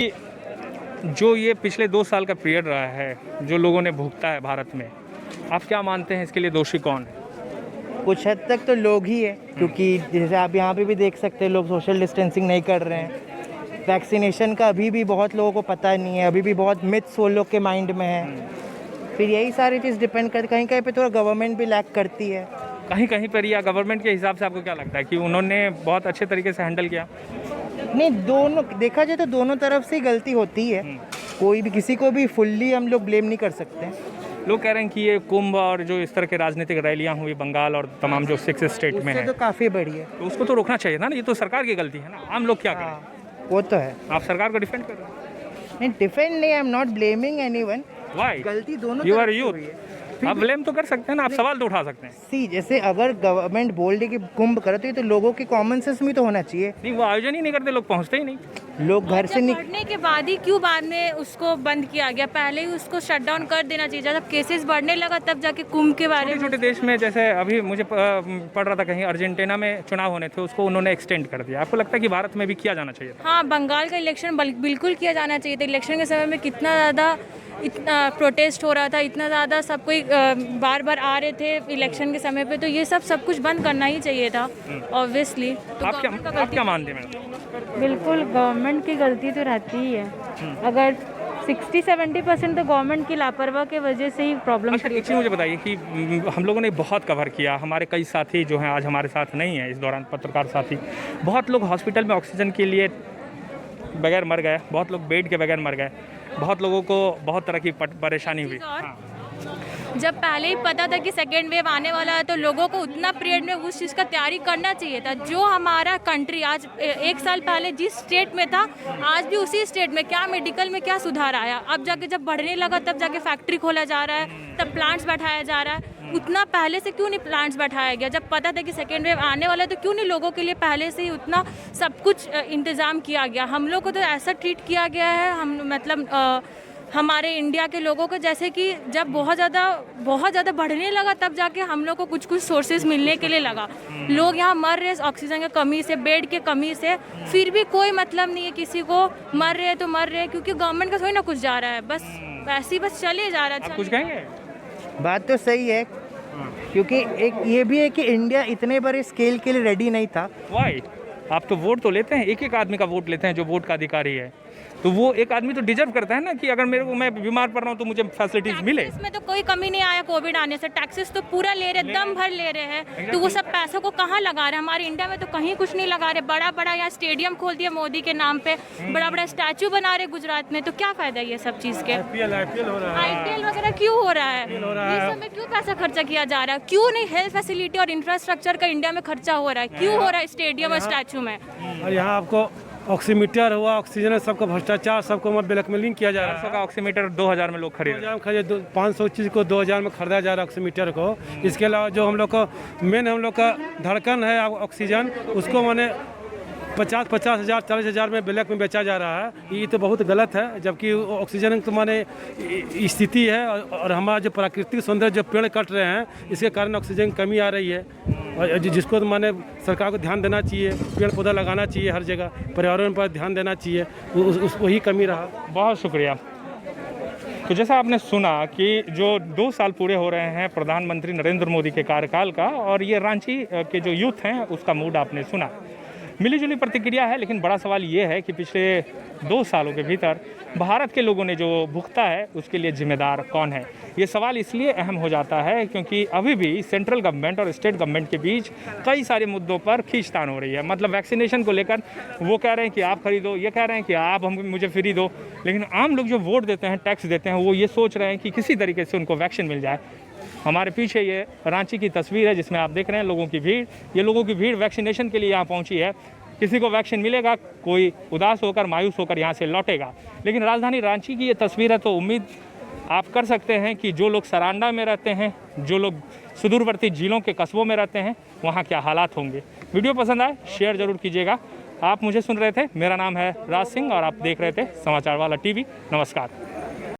कि जो ये पिछले 2 साल का पीरियड रहा है, जो लोगों ने भुगता है भारत में, आप क्या मानते हैं इसके लिए दोषी कौन है? कुछ हद तक तो लोग ही है, क्योंकि जैसे आप यहाँ पे भी देख सकते हैं लोग सोशल डिस्टेंसिंग नहीं कर रहे हैं। वैक्सीनेशन का अभी भी बहुत लोगों को पता नहीं है, अभी भी बहुत मिथ्स वो लोग के माइंड में है। फिर यही सारी चीज़ डिपेंड कर कहीं कहीं पे थोड़ा गवर्नमेंट भी लैक करती है। कहीं कहीं पर या गवर्नमेंट के हिसाब से आपको क्या लगता है कि उन्होंने बहुत अच्छे तरीके से हैंडल किया? नहीं, दोनों देखा जाए तो दोनों तरफ से ही गलती होती है। कोई भी किसी को भी फुल्ली हम लोग ब्लेम नहीं कर सकते। लोग कह रहे हैं कि ये कुंभ और जो इस तरह के राजनीतिक रैलियां हुई बंगाल और तमाम जो 6 स्टेट में उससे है, तो काफ़ी बढ़िया। तो उसको तो रोकना चाहिए था ना। ये तो सरकार की गलती है ना, आम लोग क्या करें? हाँ, वो तो है। आप सरकार को डिफेंड कर रहे हैं। नहीं, डिफेंड नहीं, I am not blaming anyone. Why? गलती दोनों यू तरफ आर से यूथ, हुई है। आप ब्लेम तो कर सकते हैं ना, आप सवाल तो उठा सकते हैं। सी, जैसे अगर गवर्नमेंट बोल रही कि कुंभ करो तो ये तो लोगों के कॉमन सेंस में तो होना चाहिए। नहीं, वो आयोजन ही नहीं करते, लोग पहुंचते ही नहीं। लोग घर से नहीं। बढ़ने के बाद ही क्यों बाद में उसको बंद किया गया? पहले ही उसको शट डाउन कर देना चाहिए। जब केसेस बढ़ने लगा तब जाके कुंभ के बारे छोटे में। छोटे देश में, जैसे अभी मुझे पढ़ रहा था कहीं अर्जेंटीना में चुनाव होने थे, उसको उन्होंने एक्सटेंड कर दिया। आपको लगता है कि भारत में भी किया जाना चाहिए था? हाँ, बंगाल का इलेक्शन बिल्कुल किया जाना चाहिए था। इलेक्शन के समय में कितना ज़्यादा इतना प्रोटेस्ट हो रहा था, इतना ज़्यादा सब कोई बार बार आ रहे थे इलेक्शन के समय पे, तो ये सब कुछ बंद करना ही चाहिए था ऑब्वियसली। तो आप government का क्या गलती। मानते हैं मैडम? बिल्कुल गवर्नमेंट की गलती तो रहती ही है। अगर 60-70% तो गवर्नमेंट की लापरवाही की वजह से ही प्रॉब्लम अच्छा, एक चीज़ मुझे बताइए कि हम लोगों ने बहुत कवर किया, हमारे कई साथी जो हैं आज हमारे साथ नहीं हैं इस दौरान, पत्रकार साथी, बहुत लोग हॉस्पिटल में ऑक्सीजन के लिए बगैर मर गए, बहुत लोग बेड के बगैर मर गए, बहुत लोगों को बहुत तरह की परेशानी हुई। और जब पहले ही पता था कि सेकेंड वेव आने वाला है तो लोगों को उतना पीरियड में उस चीज़ का तैयारी करना चाहिए था। जो हमारा कंट्री आज 1 साल पहले जिस स्टेट में था, आज भी उसी स्टेट में क्या मेडिकल में क्या सुधार आया? अब जाके जब बढ़ने लगा तब जाके फैक्ट्री खोला जा रहा है, तब प्लांट्स बैठाया जा रहा है। उतना पहले से क्यों नहीं प्लांट्स बैठाया गया? जब पता था कि सेकेंड वेव आने वाला है तो क्यों नहीं लोगों के लिए पहले से ही उतना सब कुछ इंतज़ाम किया गया? हम लोग को तो ऐसा ट्रीट किया गया है, हम मतलब हमारे इंडिया के लोगों को, जैसे कि जब बहुत ज़्यादा बढ़ने लगा तब जाके हम लोग को कुछ सोर्सेज मिलने के लिए लगा। लोग यहाँ मर रहे हैं ऑक्सीजन की कमी से, बेड की कमी से, फिर भी कोई मतलब नहीं है किसी को। मर रहे हैं तो मर रहे हैं, क्योंकि गवर्नमेंट का थोड़ी ना कुछ जा रहा है, बस बस चले जा रहा है। आप कुछ कहेंगे? बात तो सही है, क्योंकि एक ये भी है कि इंडिया इतने बड़े स्केल के लिए रेडी नहीं था। वाई? आप तो वोट तो लेते हैं, एक एक आदमी का वोट लेते हैं जो वोट का अधिकारी है, तो वो एक आदमी तो डिजर्व करता है ना कि अगर मैं बीमार पड़ रहा हूँ तो मुझे फैसिलिटीज मिले। इसमें तो कोई कमी नहीं आया कोविड आने से। टैक्सेस तो पूरा ले रहे, दम भर ले रहे हैं, तो वो सब पैसों को कहाँ लगा रहे हैं? हमारे इंडिया में तो कहीं कुछ नहीं लगा रहे। बड़ा यहाँ स्टेडियम खोल दिया मोदी के नाम पे, बड़ा स्टैचू बना रहे गुजरात में, तो क्या फायदा ये सब चीज़ के? IPL वगैरह क्यों हो रहा है? ये सब में क्यों पैसा खर्चा किया जा रहा है? क्यों नहीं हेल्थ फैसिलिटी और इंफ्रास्ट्रक्चर का इंडिया में खर्चा हो रहा है? क्यों हो रहा है स्टेडियम और स्टैचू में? और यहाँ आपको ऑक्सीमीटर हुआ, ऑक्सीजन, सबको भ्रष्टाचार, सबको ब्लैकमेलिंग किया जा रहा है। 400 का ऑक्सीमीटर 2000 में लोग खरीद रहे हैं। 2000 में खरीदे, 500 चीज़ को 2000 में खरीदा जा रहा है ऑक्सीमीटर को। इसके अलावा जो हम लोग को मेन हम लोग का धड़कन है ऑक्सीजन, उसको मैंने 50 हज़ार 40 हज़ार में ब्लैक में बेचा जा रहा है। ये तो बहुत गलत है, जबकि ऑक्सीजन तो माने स्थिति है और हमारा जो प्राकृतिक सौंदर्य, जो पेड़ कट रहे हैं, इसके कारण ऑक्सीजन की कमी आ रही है। और जिसको तो माने सरकार को ध्यान देना चाहिए, पेड़ पौधा लगाना चाहिए हर जगह, पर्यावरण पर ध्यान देना चाहिए, वही कमी रहा। बहुत शुक्रिया। तो जैसा आपने सुना कि जो 2 साल पूरे हो रहे हैं प्रधानमंत्री नरेंद्र मोदी के कार्यकाल का, और ये रांची के जो यूथ हैं उसका मूड आपने सुना। मिलीजुली प्रतिक्रिया है, लेकिन बड़ा सवाल ये है कि पिछले 2 सालों के भीतर भारत के लोगों ने जो भुगता है उसके लिए जिम्मेदार कौन है? ये सवाल इसलिए अहम हो जाता है क्योंकि अभी भी सेंट्रल गवर्नमेंट और स्टेट गवर्नमेंट के बीच कई सारे मुद्दों पर खींचतान हो रही है। मतलब वैक्सीनेशन को लेकर वो कह रहे हैं कि आप खरीदो, ये कह रहे हैं कि आप मुझे फ्री दो, लेकिन आम लोग जो वोट देते हैं, टैक्स देते हैं, वो ये सोच रहे हैं कि किसी तरीके से उनको वैक्सीन मिल जाए। हमारे पीछे ये रांची की तस्वीर है जिसमें आप देख रहे हैं लोगों की भीड़। ये लोगों की भीड़ वैक्सीनेशन के लिए यहाँ पहुँची है। किसी को वैक्सीन मिलेगा, कोई उदास होकर, मायूस होकर यहाँ से लौटेगा। लेकिन राजधानी रांची की ये तस्वीर है, तो उम्मीद आप कर सकते हैं कि जो लोग सरांडा में रहते हैं, जो लोग सुदूरवर्ती जिलों के कस्बों में रहते हैं, वहाँ क्या हालात होंगे। वीडियो पसंद आए शेयर ज़रूर कीजिएगा। आप मुझे सुन रहे थे, मेरा नाम है राज सिंह और आप देख रहे थे समाचार वाला टीवी। नमस्कार।